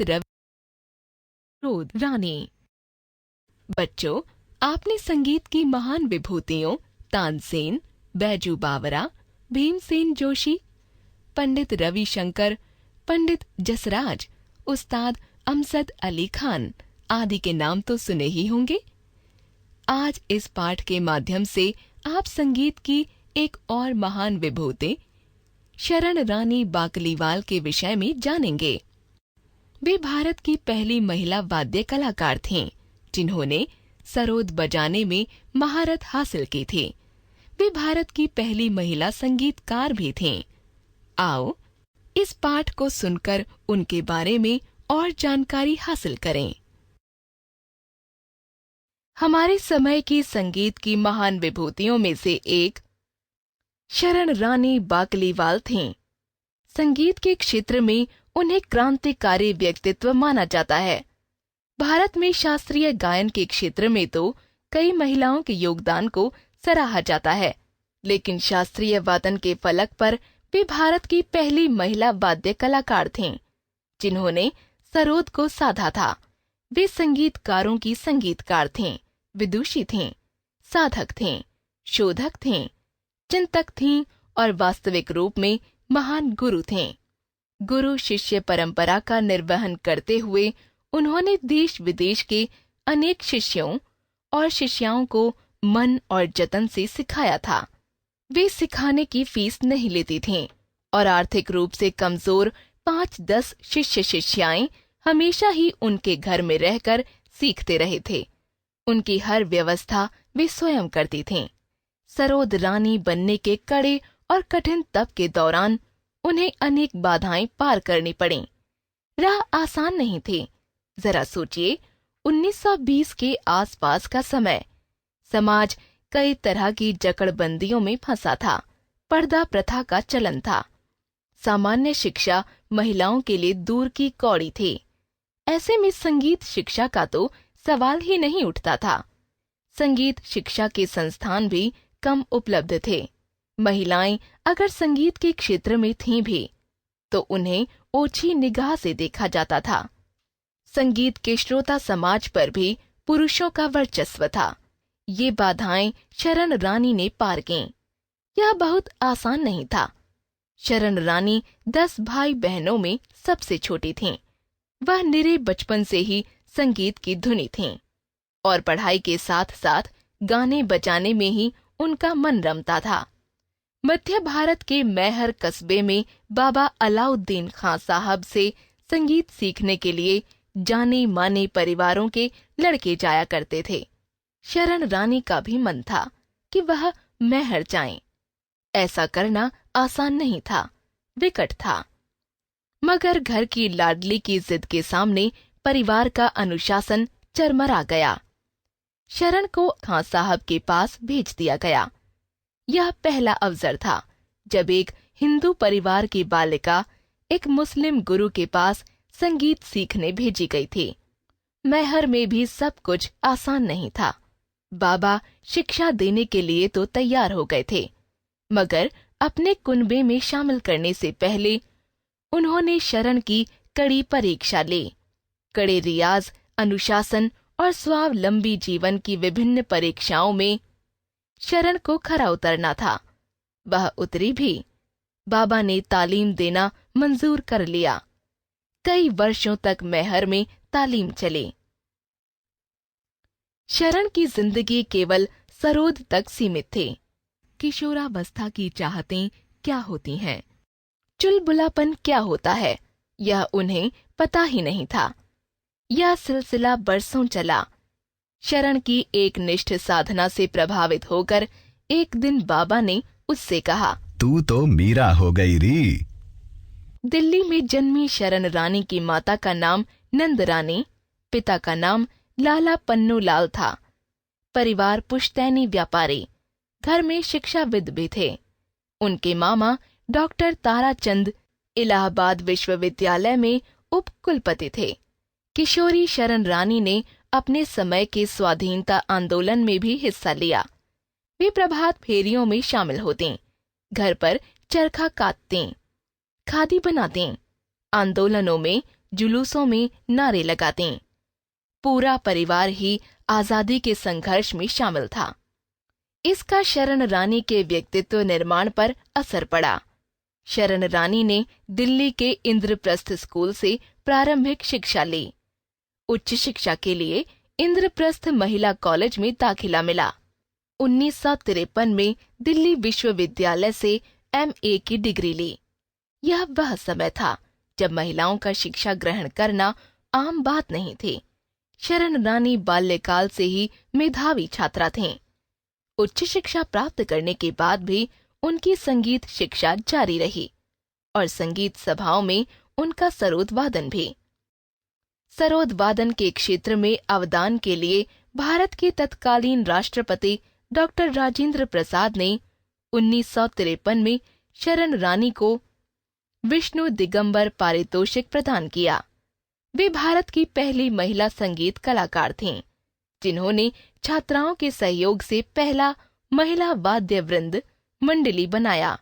सरोद रानी। बच्चों, आपने संगीत की महान विभूतियों तानसेन, बैजू बावरा, भीमसेन जोशी, पंडित रविशंकर, पंडित जसराज, उस्ताद अमजद अली खान आदि के नाम तो सुने ही होंगे। आज इस पाठ के माध्यम से आप संगीत की एक और महान विभूति शरण रानी बाकलीवाल के विषय में जानेंगे। वे भारत की पहली महिला वाद्य कलाकार थीं, जिन्होंने सरोद बजाने में महारत हासिल की थी। वे भारत की पहली महिला संगीतकार भी थीं। आओ इस पाठ को सुनकर उनके बारे में और जानकारी हासिल करें। हमारे समय की संगीत की महान विभूतियों में से एक शरण रानी बाकलीवाल थीं। संगीत के क्षेत्र में उन्हें क्रांतिकारी व्यक्तित्व माना जाता है। भारत में शास्त्रीय गायन के क्षेत्र में तो कई महिलाओं के योगदान को सराहा जाता है, लेकिन शास्त्रीय वादन के फलक पर वे भारत की पहली महिला वाद्य कलाकार थीं, जिन्होंने सरोद को साधा था। वे संगीतकारों की संगीतकार थीं, विदुषी थीं, साधक थीं, शोधक थीं, चिंतक थीं और वास्तविक रूप में महान गुरु थीं। गुरु शिष्य परंपरा का निर्वहन करते हुए उन्होंने देश विदेश के अनेक शिष्यों और शिष्याओं को मन और जतन से सिखाया था। वे सिखाने की फीस नहीं लेती थीं और आर्थिक रूप से कमजोर 5-10 शिष्य शिष्याएं हमेशा ही उनके घर में रहकर सीखते रहे थे। उनकी हर व्यवस्था वे स्वयं करती थीं। सरोद रानी बनने के कड़े और कठिन तप के दौरान उन्हें अनेक बाधाएं पार करनी पड़ीं। राह आसान नहीं थी। जरा सोचिए, 1920 के आसपास का समय। समाज कई तरह की जकड़बंदियों में फंसा था। पर्दा प्रथा का चलन था। सामान्य शिक्षा महिलाओं के लिए दूर की कौड़ी थी। ऐसे में संगीत शिक्षा का तो सवाल ही नहीं उठता था। संगीत शिक्षा के संस्थान भी कम उपलब्ध थे। महिलाएं अगर संगीत के क्षेत्र में थीं भी, तो उन्हें ओछी निगाह से देखा जाता था। संगीत के श्रोता समाज पर भी पुरुषों का वर्चस्व था। ये बाधाएं शरण रानी ने पार कीं। यह बहुत आसान नहीं था। शरण रानी 10 भाई बहनों में सबसे छोटी थीं। वह निरे बचपन से ही संगीत की धुनी थीं और पढ़ाई के साथ साथ गाने बजाने में ही उनका मन रमता था। मध्य भारत के मैहर कस्बे में बाबा अलाउद्दीन खां साहब से संगीत सीखने के लिए जाने माने परिवारों के लड़के जाया करते थे। शरण रानी का भी मन था कि वह मैहर जाएं। ऐसा करना आसान नहीं था, विकट था। मगर घर की लाडली की जिद के सामने परिवार का अनुशासन चरमरा गया। शरण को खां साहब के पास भेज दिया गया। यह पहला अवसर था जब एक हिंदू परिवार की बालिका एक मुस्लिम गुरु के पास संगीत सीखने भेजी गई थी। मैहर में भी सब कुछ आसान नहीं था। बाबा शिक्षा देने के लिए तो तैयार हो गए थे, मगर अपने कुनबे में शामिल करने से पहले उन्होंने शरण की कड़ी परीक्षा ली। कड़े रियाज, अनुशासन और स्वावलंबी जीवन की विभिन्न परीक्षाओं में शरण को खरा उतरना था। वह उतरी भी। बाबा ने तालीम देना मंजूर कर लिया। कई वर्षों तक मैहर में तालीम चली। शरण की जिंदगी केवल सरोद तक सीमित थी। किशोरावस्था की चाहतें क्या होती हैं, चुलबुलापन क्या होता है, यह उन्हें पता ही नहीं था। यह सिलसिला बरसों चला। शरण की एक निष्ठ साधना से प्रभावित होकर एक दिन बाबा ने उससे कहा, तू तो मीरा हो गई री। दिल्ली में जन्मी शरण रानी की माता का नाम नंद रानी, पिता का नाम लाला पन्नू लाल था। परिवार पुश्तैनी व्यापारी, घर में शिक्षाविद भी थे। उनके मामा डॉक्टर ताराचंद इलाहाबाद विश्वविद्यालय में उप कुलपति थे। किशोरी शरण रानी ने अपने समय के स्वाधीनता आंदोलन में भी हिस्सा लिया। वे प्रभात फेरियों में शामिल होती, घर पर चरखा कातती, खादी बनाती, आंदोलनों में जुलूसों में नारे लगातीं। पूरा परिवार ही आजादी के संघर्ष में शामिल था। इसका शरण रानी के व्यक्तित्व निर्माण पर असर पड़ा। शरण रानी ने दिल्ली के इंद्रप्रस्थ स्कूल से प्रारंभिक शिक्षा ली। उच्च शिक्षा के लिए इंद्रप्रस्थ महिला कॉलेज में दाखिला मिला। 1953 में दिल्ली विश्वविद्यालय से MA की डिग्री ली। यह वह समय था जब महिलाओं का शिक्षा ग्रहण करना आम बात नहीं थी। शरण रानी बाल्यकाल से ही मेधावी छात्रा थीं। उच्च शिक्षा प्राप्त करने के बाद भी उनकी संगीत शिक्षा जारी रही और संगीत सभाओं में उनका सरोद वादन भी। सरोद वादन के क्षेत्र में अवदान के लिए भारत के तत्कालीन राष्ट्रपति डॉक्टर राजेंद्र प्रसाद ने 1953 में शरण रानी को विष्णु दिगंबर पारितोषिक प्रदान किया। वे भारत की पहली महिला संगीत कलाकार थीं, जिन्होंने छात्राओं के सहयोग से पहला महिला वाद्य वृंद मंडली बनाया।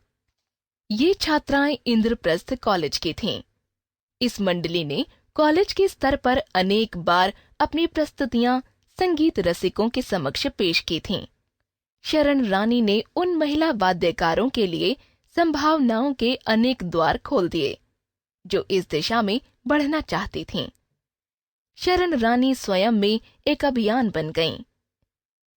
ये छात्राएं इंद्रप्रस्थ कॉलेज की थीं। इस मंडली ने कॉलेज के स्तर पर अनेक बार अपनी प्रस्तुतियां संगीत रसिकों के समक्ष पेश की थीं। शरण रानी ने उन महिला वाद्यकारों के लिए संभावनाओं के अनेक द्वार खोल दिए जो इस दिशा में बढ़ना चाहती थीं। शरण रानी स्वयं में एक अभियान बन गईं।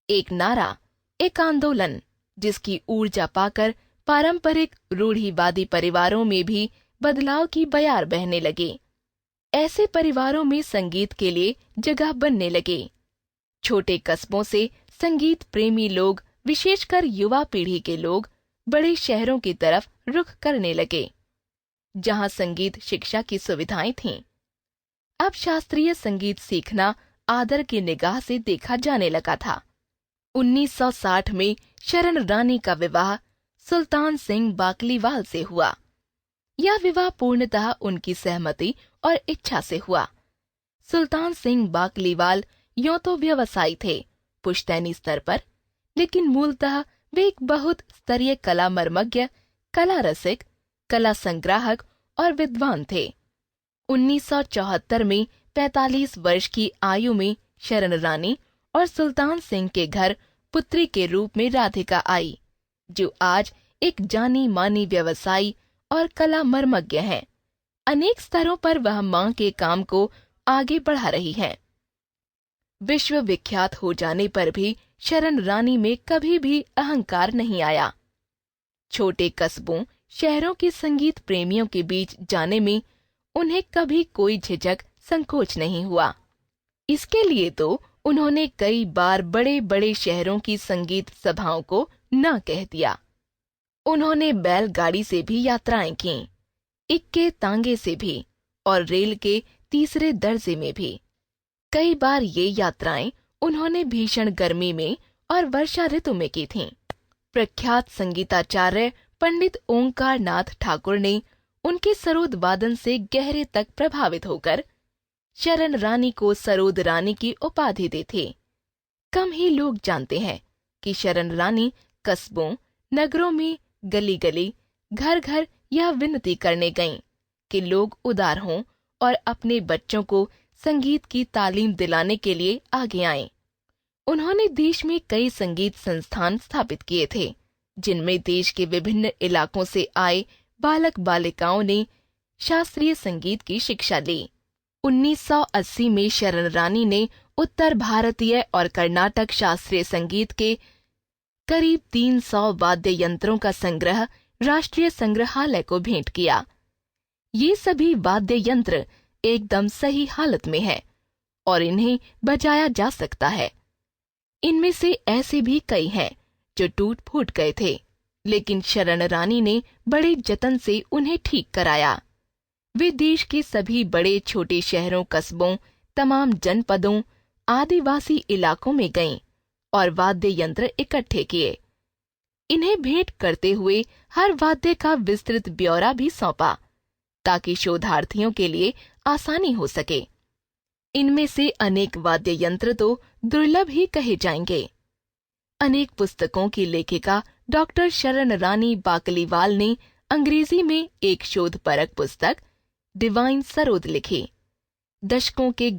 एक नारा, एक आंदोलन, जिसकी ऊर्जा पाकर पारंपरिक रूढ़िवादी परिवारों में भी बदलाव की बयार बहने लगी। ऐसे परिवारों में संगीत के लिए जगह बनने लगी। छोटे कस्बों से संगीत प्रेमी लोग, विशेषकर युवा पीढ़ी के लोग, बड़े शहरों की तरफ रुख करने लगे, जहां संगीत शिक्षा की सुविधाएं थीं। अब शास्त्रीय संगीत सीखना आदर की निगाह से देखा जाने लगा था। 1960 में शरण रानी का विवाह सुल्तान सिंह बाकलीवाल से हुआ। यह विवाह पूर्णतः उनकी सहमति और इच्छा से हुआ। सुल्तान सिंह बाकलीवाल यों तो व्यवसायी थे, पुश्तैनी स्तर पर, लेकिन मूलतः वे एक बहुत स्तरीय कला मर्मज्ञ, कला रसिक, कला संग्राहक और विद्वान थे। 1974 में 45 वर्ष की आयु में शरण रानी और सुल्तान सिंह के घर पुत्री के रूप में राधिका आई, जो आज एक जानी मानी व्यवसायी और कला मर्मज्ञ हैं। अनेक स्तरों पर वह मां के काम को आगे बढ़ा रही हैं। विश्व विख्यात हो जाने पर भी शरण रानी में कभी भी अहंकार नहीं आया। छोटे कस्बों, शहरों के संगीत प्रेमियों के बीच जाने में उन्हें कभी कोई झिझक, संकोच नहीं हुआ। इसके लिए तो उन्होंने कई बार बड़े बड़े शहरों की संगीत सभाओं को न कह दिया। उन्होंने बैलगाड़ी से भी यात्राएं कीं, इक्के तांगे से भी और रेल के तीसरे दर्जे में भी। कई बार ये यात्राएं उन्होंने भीषण गर्मी में और वर्षा ऋतु में की थीं। प्रख्यात संगीताचार्य पंडित ओंकार नाथ ठाकुर ने उनके सरोद वादन से गहरे तक प्रभावित होकर शरण रानी को सरोद रानी की उपाधि दी थी। कम ही लोग जानते हैं कि शरण रानी कस्बों, नगरों में गली गली, घर घर यह विनती करने गईं कि लोग उदार हों और अपने बच्चों को संगीत की तालीम दिलाने के लिए आगे आएं। उन्होंने देश में कई संगीत संस्थान स्थापित किए थे, जिनमें देश के विभिन्न इलाकों से आए बालक बालिकाओं ने शास्त्रीय संगीत की शिक्षा ली। 1980 में शरण रानी ने उत्तर भारतीय और कर्नाटक शास्त्रीय संगीत के करीब 300 वाद्य यंत्रों का संग्रह राष्ट्रीय संग्रहालय को भेंट किया। ये सभी वाद्य यंत्र एकदम सही हालत में हैं और इन्हें बजाया जा सकता है। इनमें से ऐसे भी कई हैं जो टूट फूट गए थे, लेकिन शरण रानी ने बड़े जतन से उन्हें ठीक कराया। वे देश के सभी बड़े छोटे शहरों, कस्बों, तमाम जनपदों, आदिवासी इलाकों में गईं और वाद्य यंत्र इकट्ठे किए। इन्हें भेंट करते हुए हर वाद्य का विस्तृत ब्यौरा भी सौंपा, ताकि शोधार्थियों के लिए आसानी हो सके। इनमें से अनेक वाद्य यंत्र तो दुर्लभ ही कहे जाएंगे। अनेक पुस्तकों की लेखिका डॉक्टर शरण रानी बाकलीवाल ने अंग्रेजी में एक शोधपरक पुस्तक डिवाइन सरोद लिखी, दशकों के